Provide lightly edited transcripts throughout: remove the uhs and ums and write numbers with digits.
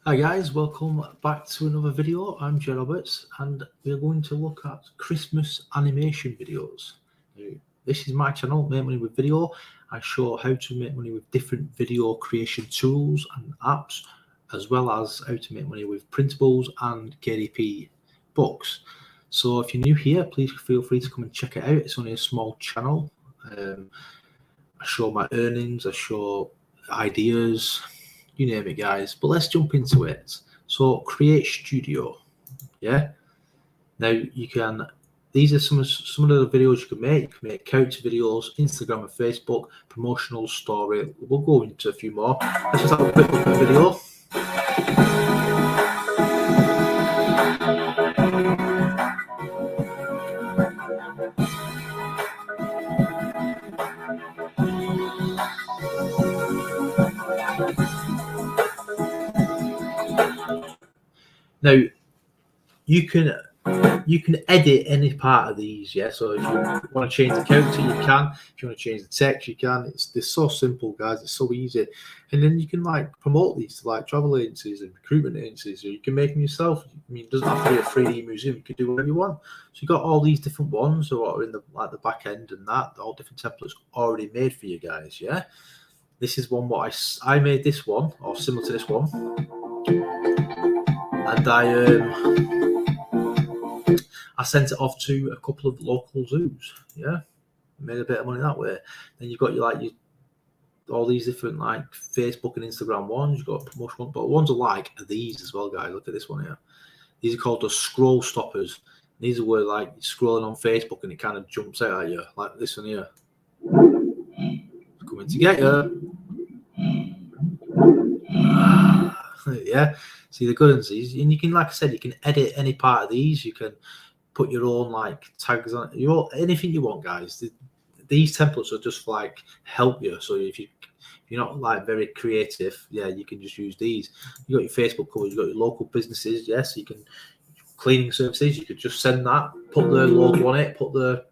Hi guys, welcome back to another video. I'm Jay Roberts and we're going to look at Christmas animation videos. Now, this is my channel, Make Money with Video. I show how to make money with different video creation tools and apps, as well as how to make money with printables and KDP books. So if you're new here, please feel free to come and check it out. It's only a small channel. I show my earnings, I show ideas, you name it, guys. But let's jump into it. So Create Studio, yeah. Now you can. These are some of the videos you can make. You can make character videos, Instagram and Facebook, promotional story. We'll go into a few more. Let's just have a quick look at the video. Now you can edit any part of these, yeah. So if you want to change the character, you can. If you want to change the text, you can. They're so simple, guys. It's so easy, and then you can like promote these to like travel agencies and recruitment agencies, or you can make them yourself. I mean, it doesn't have to be a 3D museum. You can do whatever you want. So you got all these different ones that are in the the back end and that all different templates already made for you guys. Yeah, this is one what I made this one or similar to this one, and I sent it off to a couple of local zoos. Yeah, made a bit of money that way. Then you've got your all these different like Facebook and Instagram ones. You've got promotion ones, but ones are these as well, guys. Look at this one here. These are called the scroll stoppers. These are where like you're scrolling on Facebook and it kind of jumps out at you, like this one here. It's coming to get you. Yeah. See the good ones, these, and you can, like I said, you can edit any part of these. You can put your own like tags on it, anything you want, guys. These templates are just like help you. So if you're not like very creative, yeah, you can just use these. You got your Facebook cover, you got your local businesses, yes, you can cleaning services. You could just send that, put their logo on it, put the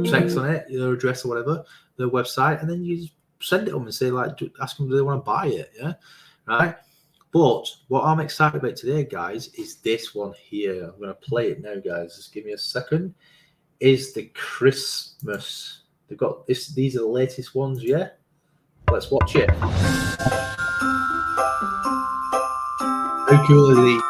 text on it, their address or whatever, their website, and then you just send it them and say like, ask them if they want to buy it, yeah, right. But what I'm excited about today, guys, is this one here. I'm going to play it now, guys. Just give me a second. Is the Christmas. They've got this. These are the latest ones, yeah? Let's watch it. How cool are these?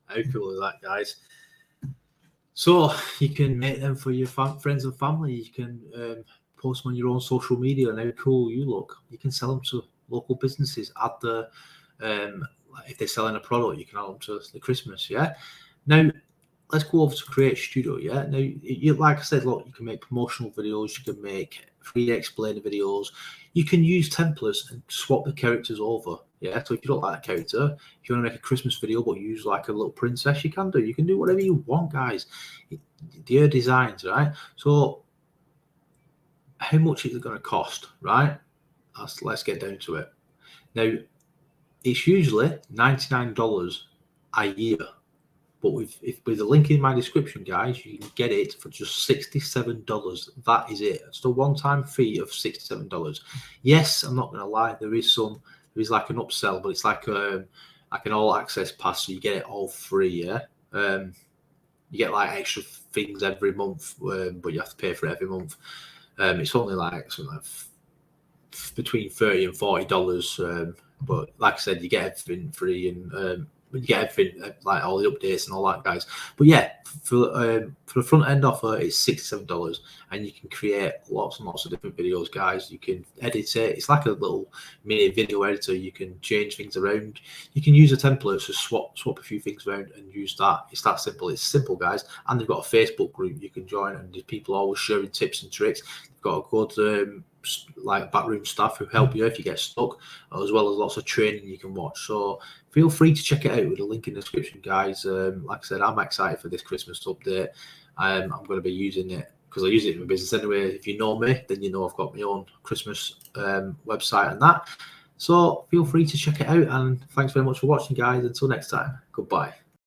How cool is that, guys? So you can make them for your friends and family. You can post them on your own social media, and how cool you look. You can sell them to local businesses. Add the if they're selling a product, you can add them to the Christmas. Yeah. Now let's go over to Create Studio. Yeah, now you like I said, look, you can make promotional videos, you can make free explainer videos, you can use templates and swap the characters over. Yeah, so if you don't like that character, if you want to make a Christmas video but use like a little princess, you can do. You can do whatever you want, guys. They're designs, right? So how much is it going to cost, right? Let's get down to it. Now, it's usually $99 a year. But with the link in my description, guys, you can get it for just $67. That is it. It's a one-time fee of $67. Yes, I'm not going to lie. There is like an upsell, but it's like an all-access pass, so you get it all free. Yeah, you get like extra things every month, but you have to pay for it every month. It's only like something like between $30 and $40. But like I said, you get everything free and you get everything like all the updates and all that, guys. But yeah, for the front end offer, it's $67, and you can create lots and lots of different videos, guys. You can edit it. It's like a little mini video editor. You can change things around. You can use a template to swap a few things around and use that. It's that simple. It's simple, guys. And they've got a Facebook group you can join, and there's people always sharing tips and tricks. They've got a good like backroom staff who help you if you get stuck, as well as lots of training you can watch. So feel free to check it out with the link in the description, guys. Like I said, I'm excited for this Christmas update. I'm going to be using it because I use it in my business anyway. If you know me, then you know I've got my own Christmas website and that. So feel free to check it out, and thanks very much for watching, guys. Until next time, goodbye.